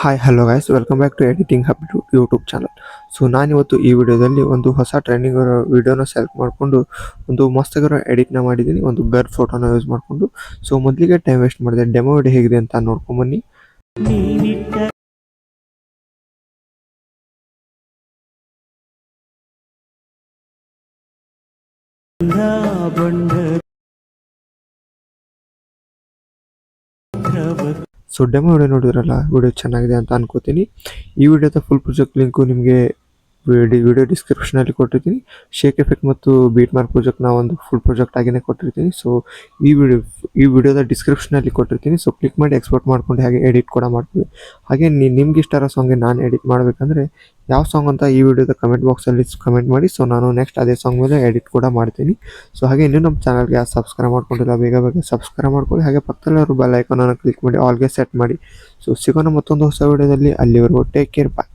Hi hello guys welcome back to editing hub YouTube channel. So ನಾನಿವತ್ತು ಈ ವಿಡಿಯೋದಲ್ಲಿ ಒಂದು ಹೊಸ ಟ್ರೆಂಡಿಂಗ್ ವಿಡಿಯೋನ ಸೆಲೆಕ್ಟ್ ಮಾಡಿಕೊಂಡು ಒಂದು ಮಸ್ತಾಗಿರೋ ಎಡಿಟ್ನ ಮಾಡಿದ್ದೀನಿ, ಒಂದು ಬರ್ಡ್ ಫೋಟೋನ ಯೂಸ್ ಮಾಡಿಕೊಂಡು. ಸೊ ಮೊದಲಿಗೆ ಟೈಮ್ ವೇಸ್ಟ್ ಮಾಡಿದೆ, ಡೆಮೋ ವಿಡಿಯೋ ಹೇಗಿದೆ ಅಂತ ನೋಡ್ಕೊಂಬನ್ನಿ. ಸೊ ಡೆಮೋ ವಿಡಿಯೋ ನೋಡಿದ್ರಲ್ಲ, ವಿಡಿಯೋ ಚೆನ್ನಾಗಿದೆ ಅಂತ ಅನ್ಕೋತೀನಿ. ಈ ವಿಡಿಯೋದ ಫುಲ್ ಪ್ರಾಜೆಕ್ಟ್ ಲಿಂಕು ನಿಮಗೆ ವಿಡಿಯೋ ಡಿಸ್ಕ್ರಿಪ್ಷನಲ್ಲಿ ಕೊಟ್ಟಿರ್ತೀನಿ. ಶೇಕ್ ಎಫೆಕ್ಟ್ ಮತ್ತು ಬೀಟ್ ಮಾರ್ಕ್ ಪ್ರಾಜೆಕ್ಟ್ನ ಒಂದು ಫುಲ್ ಪ್ರಾಜೆಕ್ಟ್ ಆಗಿನೇ ಕೊಟ್ಟಿರ್ತೀನಿ. ಸೊ ಈ ವಿಡಿಯೋದ ಡಿಸ್ಕ್ರಿಪ್ಷನಲ್ಲಿ ಕೊಟ್ಟಿರ್ತೀನಿ. ಸೊ ಕ್ಲಿಕ್ ಮಾಡಿ ಎಕ್ಸ್ಪೋರ್ಟ್ ಮಾಡ್ಕೊಂಡು ಹಾಗೆ ಎಡಿಟ್ ಕೂಡ ಮಾಡ್ತೀವಿ. ಹಾಗೆ ನಿಮ್ಗೆ ಇಷ್ಟ ಇರೋ ಸಾಂಗ್ಗೆ ನಾನು ಎಡಿಟ್ ಮಾಡಬೇಕಂದ್ರೆ ಯಾವ ಸಾಂಗ್ ಅಂತ ಈ ವಿಡಿಯೋದ ಕಮೆಂಟ್ ಬಾಕ್ಸಲ್ಲಿ ಕಮೆಂಟ್ ಮಾಡಿ. ಸೊ ನಾನು ನೆಕ್ಸ್ಟ್ ಅದೇ ಸಾಂಗ್ ಮೇಲೆ ಎಡಿಟ್ ಕೂಡ ಮಾಡ್ತೀನಿ. ಸೊ ಹಾಗೆ ಇನ್ನೂ ನಮ್ಮ ಚಾನಲ್ಗೆ ಸಬ್ಸ್ಕ್ರೈಬ್ ಮಾಡ್ಕೊಂಡಿಲ್ಲ, ಬೇಗ ಸಬ್ಸ್ಕ್ರೈಬ್ ಮಾಡ್ಕೊಳ್ಳಿ. ಹಾಗೆ ಪಕ್ಕದಲ್ಲಿರೋ ಬೆಲ್ ಐಕಾನನ್ನು ಕ್ಲಿಕ್ ಮಾಡಿ ಆಲ್ಗೆ ಸೆಟ್ ಮಾಡಿ. ಸೊ ಸಿಗೋಣ ಮತ್ತೊಂದು ಹೊಸ ವಿಡಿಯೋದಲ್ಲಿ. ಅಲ್ಲಿವರೆಗೂ ಟೇಕ್ ಕೇರ್, ಬಾಯ್.